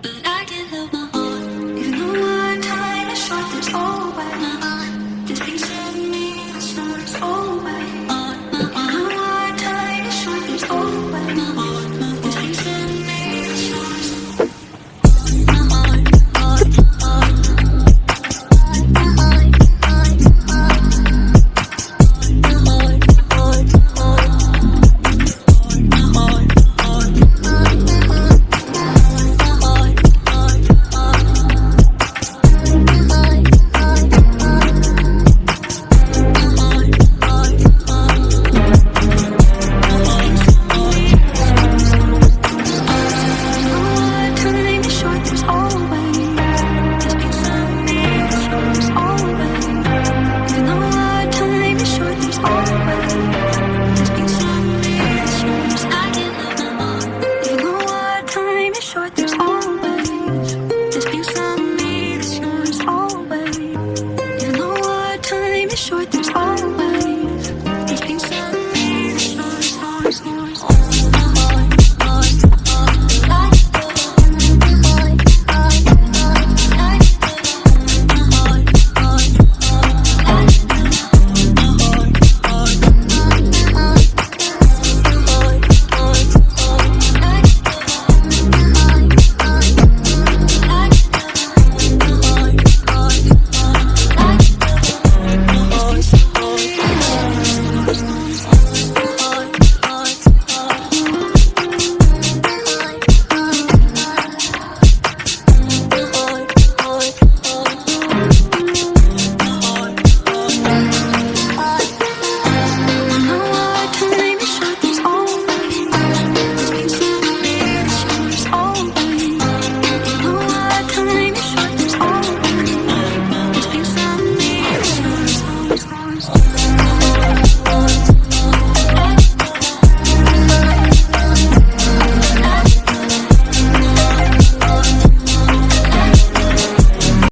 but I can't help my heart. Even though our time is short, there's always this piece of me that starts always. Even though our time is short, there's always this piece of me that starts. My heart, heart, heart. My heart, heart, heart. My heart, heart, heart. My heart, heart, heart. My heart, heart, heart. There's always